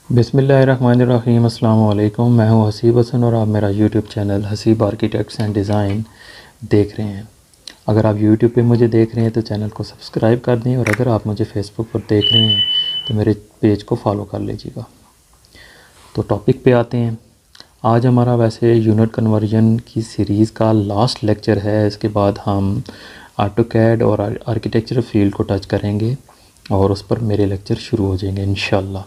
बिस्मिल्लाहिर्रहमानिर्रहीम। अस्सलाम वालेकुम। मैं हूं हसीब हसन और आप मेरा YouTube channel Haseeb architects and design देख रहे हैं। अगर आप यूट्यूब पे मुझे देख रहे हैं तो चैनल को सब्सक्राइब कर दें, और अगर आप मुझे फेसबुक पर देख रहे हैं तो मेरे पेज को फॉलो कर लीजिएगा। तो टॉपिक पे आते हैं। आज हमारा वैसे यूनिट कन्वर्जन की सीरीज़ का लास्ट लेक्चर है। इसके बाद हम ऑटोकैड और आर्किटेक्चर फील्ड को टच करेंगे और उस पर मेरे लेक्चर शुरू हो जाएंगे इंशाल्लाह।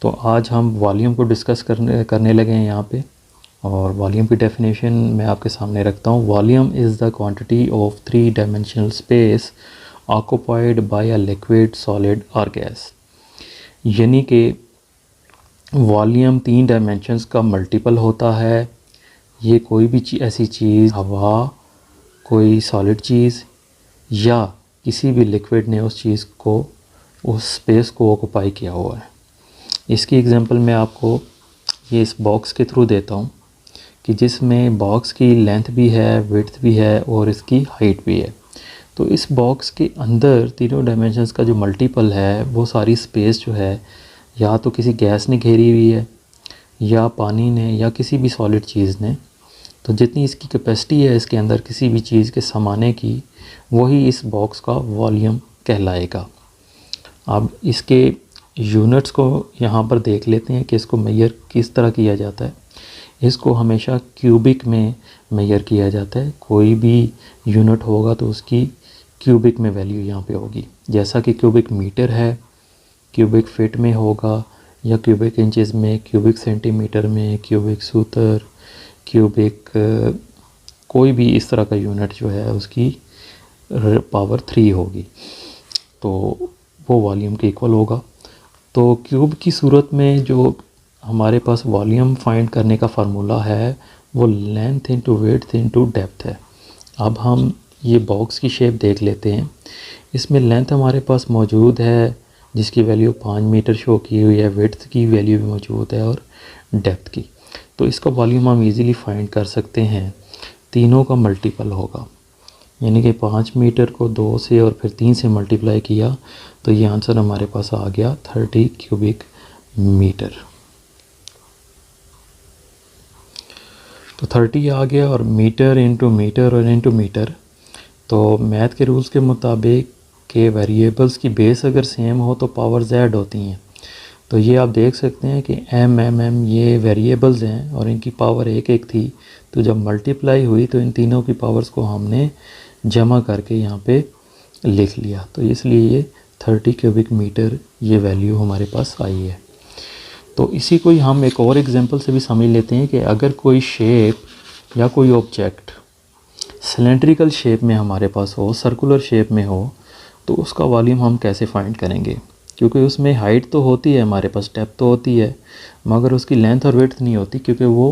तो आज हम वॉल्यूम को डिस्कस करने लगे हैं यहाँ पे। और वॉल्यूम की डेफिनेशन मैं आपके सामने रखता हूँ। Volume is the quantity of 3 dimensional space occupied by a liquid, solid और गैस। यानी कि वॉल्यूम 3 डायमेंशंस का मल्टीपल होता है। ये कोई भी ऐसी चीज़, हवा, कोई सॉलिड चीज़ या किसी भी लिक्विड ने उस चीज़ को, उस स्पेस को ऑक्यूपाई किया हुआ है। इसकी एग्जांपल मैं आपको ये इस बॉक्स के थ्रू देता हूँ कि जिसमें बॉक्स की लेंथ भी है, विड्थ भी है और इसकी हाइट भी है। तो इस बॉक्स के अंदर तीनों डायमेंशंस का जो मल्टीपल है वो सारी स्पेस जो है या तो किसी गैस ने घेरी हुई है या पानी ने या किसी भी सॉलिड चीज़ ने। तो जितनी इसकी कैपेसिटी है इसके अंदर किसी भी चीज़ के समाने की, वही इस बॉक्स का वॉल्यूम कहलाएगा। अब इसके यूनिट्स को यहाँ पर देख लेते हैं कि इसको मेजर किस तरह किया जाता है। इसको हमेशा क्यूबिक में मेजर किया जाता है। कोई भी यूनिट होगा तो उसकी क्यूबिक में वैल्यू यहाँ पे होगी। जैसा कि क्यूबिक मीटर है, क्यूबिक फिट में होगा, या क्यूबिक इंचेस में, क्यूबिक सेंटीमीटर में, क्यूबिक सूत्र, क्यूबिक कोई भी इस तरह का यूनिट जो है उसकी पावर 3 होगी, तो वो वॉल्यूम के इक्वल होगा। तो क्यूब की सूरत में जो हमारे पास वॉल्यूम फाइंड करने का फार्मूला है वो length into width into depth है। अब हम ये बॉक्स की शेप देख लेते हैं। इसमें लेंथ हमारे पास मौजूद है जिसकी वैल्यू 5 मीटर शो की हुई है, विड्थ की वैल्यू भी मौजूद है और डेप्थ की। तो इसका वॉल्यूम हम इजीली फाइंड कर सकते हैं। तीनों का मल्टीपल होगा, यानी कि 5 मीटर को 2 से और फिर 3 से मल्टीप्लाई किया तो ये आंसर हमारे पास आ गया 30 क्यूबिक मीटर। तो 30 आ गया, और मीटर इंटू मीटर और इंटू मीटर। तो मैथ के रूल्स के मुताबिक के वेरिएबल्स की बेस अगर सेम हो तो पावर z होती हैं। तो ये आप देख सकते हैं कि m ये वेरिएबल्स हैं और इनकी पावर एक एक थी। तो जब मल्टीप्लाई हुई तो इन तीनों की पावर्स को हमने जमा करके यहाँ पे लिख लिया। तो इसलिए ये 30 क्यूबिक मीटर ये वैल्यू हमारे पास आई है। तो इसी को ही हम एक और एग्जांपल से भी समझ लेते हैं कि अगर कोई शेप या कोई ऑब्जेक्ट सिलेंड्रिकल शेप में हमारे पास हो, सर्कुलर शेप में हो, तो उसका वॉल्यूम हम कैसे फाइंड करेंगे। क्योंकि उसमें हाइट तो होती है हमारे पास, डेप्थ तो होती है, मगर उसकी लेंथ और विड्थ नहीं होती क्योंकि वो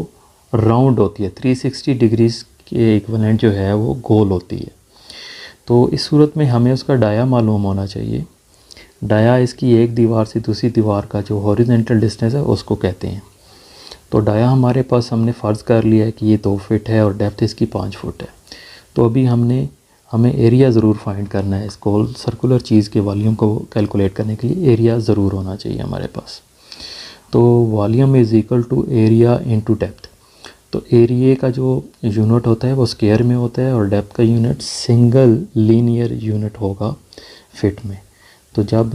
राउंड होती है। 360 डिग्रीज के इक्विवेलेंट जो है वो गोल होती है। तो इस सूरत में हमें उसका डाया मालूम होना चाहिए। डाया इसकी एक दीवार से दूसरी दीवार का जो हॉरिजॉन्टल डिस्टेंस है उसको कहते हैं। तो डाया हमारे पास हमने फ़र्ज़ कर लिया है कि ये 2 फीट है और डेप्थ इसकी 5 फुट है। तो अभी हमें एरिया ज़रूर फाइंड करना है। इसको सर्कुलर चीज़ के वॉल्यूम को कैलकुलेट करने के लिए एरिया ज़रूर होना चाहिए हमारे पास। तो volume is equal to area into depth. तो एरिया का जो यूनिट होता है वो स्क्वायर में होता है और डेप्थ का यूनिट सिंगल लीनियर यूनिट होगा फिट में। तो जब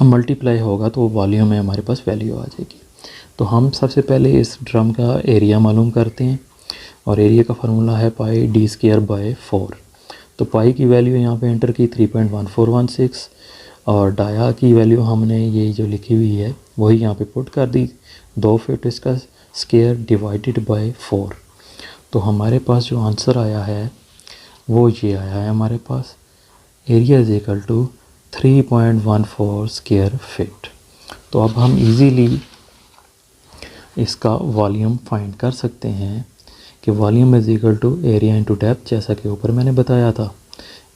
मल्टीप्लाई होगा तो वॉल्यूम में हमारे पास वैल्यू आ जाएगी। तो हम सबसे पहले इस ड्रम का एरिया मालूम करते हैं, और एरिया का फार्मूला है पाई डी स्क्वायर बाय 4। तो पाई की वैल्यू यहाँ पे एंटर की 3.1416, और डाया की वैल्यू हमने ये जो लिखी हुई है वही यहाँ पे पुट कर दी। 2 फीट इसका स्क्वायर डिवाइडेड बाय 4। तो हमारे पास जो आंसर आया है वो ये आया है हमारे पास, area is equal to 3.14 square feet. तो अब हम इजीली इसका वॉल्यूम फाइंड कर सकते हैं कि volume is equal to area into depth, जैसा कि ऊपर मैंने बताया था।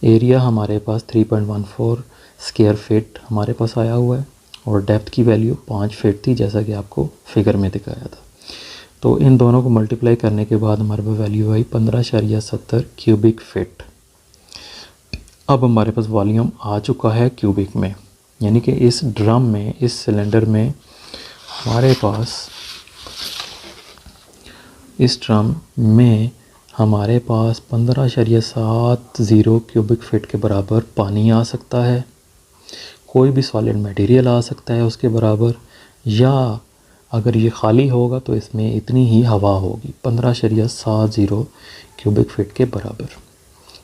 एरिया हमारे पास 3.14 स्क्वायर फीट हमारे पास आया हुआ है और डेप्थ की वैल्यू 5 फीट थी, जैसा कि आपको फिगर में दिखाया था। तो इन दोनों को मल्टीप्लाई करने के बाद हमारे पास वैल्यू आई 15.70 क्यूबिक फीट। अब हमारे पास वॉल्यूम आ चुका है क्यूबिक में। यानी कि इस ड्रम में, इस सिलेंडर में हमारे पास, इस ड्रम में हमारे पास 15.70 क्यूबिक फीट के बराबर पानी आ सकता है। कोई भी सॉलिड मटेरियल आ सकता है उसके बराबर, या अगर ये खाली होगा तो इसमें इतनी ही हवा होगी 15.70 क्यूबिक फीट के बराबर।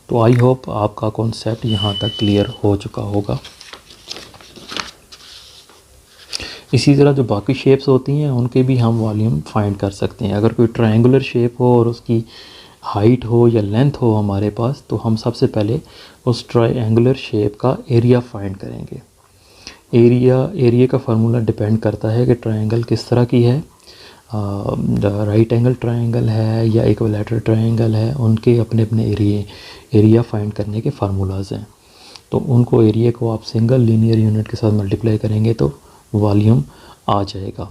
तो आई होप आपका कॉन्सेप्ट यहाँ तक क्लियर हो चुका होगा। इसी तरह जो बाकी शेप्स होती हैं उनके भी हम वॉल्यूम फाइंड कर सकते हैं। अगर कोई ट्रायंगुलर शेप हो और उसकी हाइट हो या लेंथ हो हमारे पास, तो हम सबसे पहले उस ट्रायंगुलर शेप का एरिया फाइंड करेंगे। एरिया का फार्मूला डिपेंड करता है कि ट्रायंगल किस तरह की है, राइट एंगल ट्रायंगल है या इक्विलैटरल ट्रायंगल है, उनके अपने अपने एरिया फाइंड करने के फार्मूलाज हैं। तो उनको एरिया को आप सिंगल लीनियर यूनिट के साथ मल्टीप्लाई करेंगे तो वॉल्यूम आ जाएगा।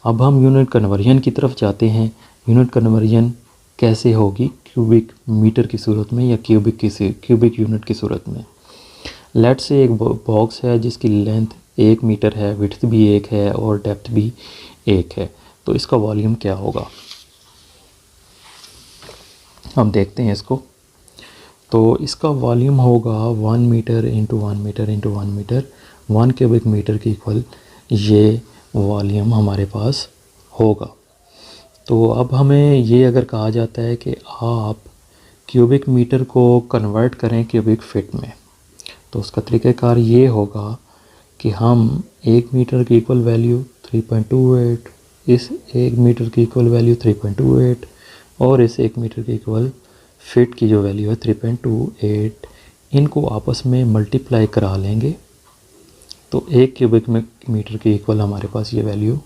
अब हम यूनिट कन्वर्जन की तरफ जाते हैं। यूनिट कन्वर्जन कैसे होगी? क्यूबिक मीटर की सूरत में या क्यूबिक यूनिट की सूरत में। लेट्स से एक बॉक्स है जिसकी लेंथ 1 मीटर है, विड्थ भी 1 है और डेप्थ भी 1 है। तो इसका वॉल्यूम क्या होगा, हम देखते हैं इसको। तो इसका वॉल्यूम होगा 1 meter into 1 meter into 1 meter, 1 cubic meter के इक्वल ये वॉल्यूम हमारे पास होगा। तो अब हमें ये अगर कहा जाता है कि आप क्यूबिक मीटर को कन्वर्ट करें क्यूबिक फीट में, तो उसका तरीक़ाकार ये होगा कि हम 1 मीटर की इक्वल वैल्यू 3.28, इस 1 मीटर की इक्वल वैल्यू 3.28 और इस 1 मीटर की इक्वल फिट की जो वैल्यू है 3.28, इनको आपस में मल्टीप्लाई करा लेंगे। तो 1 क्यूबिक मीटर के इक्वल हमारे पास ये वैल्यू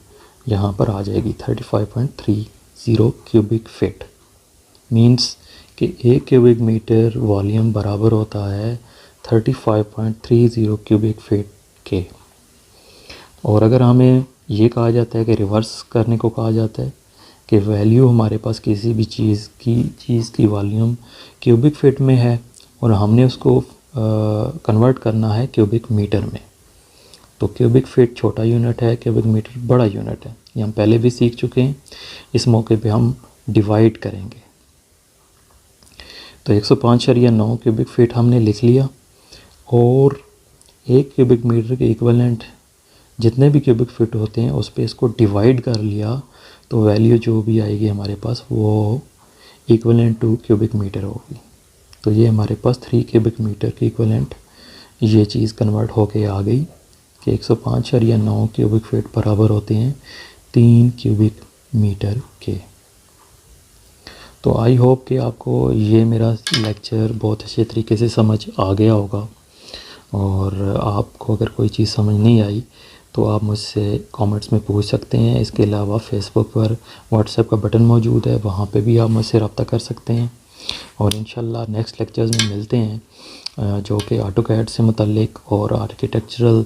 यहाँ पर आ जाएगी 35.30 क्यूबिक फिट। मीन्स कि 1 क्यूबिक मीटर वॉल्यूम बराबर होता है 35.30 क्यूबिक फीट के। और अगर हमें ये कहा जाता है कि रिवर्स करने को कहा जाता है कि वैल्यू हमारे पास किसी भी चीज़ की वॉल्यूम क्यूबिक फीट में है और हमने उसको कन्वर्ट करना है क्यूबिक मीटर में, तो क्यूबिक फीट छोटा यूनिट है, क्यूबिक मीटर बड़ा यूनिट है। ये हम पहले भी सीख चुके हैं। इस मौके पे हम डिवाइड करेंगे। तो 105.9 क्यूबिक फीट हमने लिख लिया और 1 क्यूबिक मीटर के इक्विवेलेंट जितने भी क्यूबिक फीट होते हैं उस पर इसको डिवाइड कर लिया, तो वैल्यू जो भी आएगी हमारे पास वो इक्विवेलेंट टू क्यूबिक मीटर होगी। तो ये हमारे पास 3 क्यूबिक मीटर के इक्विवेलेंट ये चीज़ कन्वर्ट होके आ गई कि 105.9 क्यूबिक फीट बराबर होते हैं 3 क्यूबिक मीटर के। तो आई होप कि आपको ये मेरा लेक्चर बहुत अच्छे तरीके से समझ आ गया होगा। और आपको अगर कोई चीज़ समझ नहीं आई तो आप मुझसे कमेंट्स में पूछ सकते हैं। इसके अलावा फेसबुक पर व्हाट्सएप का बटन मौजूद है, वहाँ पे भी आप मुझसे रब्ता कर सकते हैं। और इंशाल्लाह नेक्स्ट लेक्चर्स में मिलते हैं जो कि ऑटोकैड से मुतल्लिक और आर्किटेक्चरल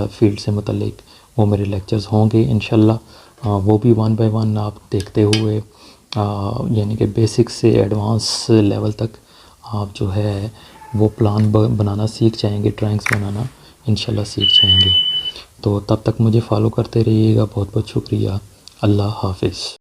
फील्ड से मुतल्लिक वो मेरे लेक्चर्स होंगे इंशाल्लाह। वो भी 1 बाय 1 आप देखते हुए यानी कि बेसिक से एडवांस लेवल तक आप जो है वो प्लान बनाना सीख जाएंगे, ड्राइंग्स बनाना इंशाल्लाह सीख जाएंगे। तो तब तक मुझे फॉलो करते रहिएगा। बहुत बहुत शुक्रिया। अल्लाह हाफिज़।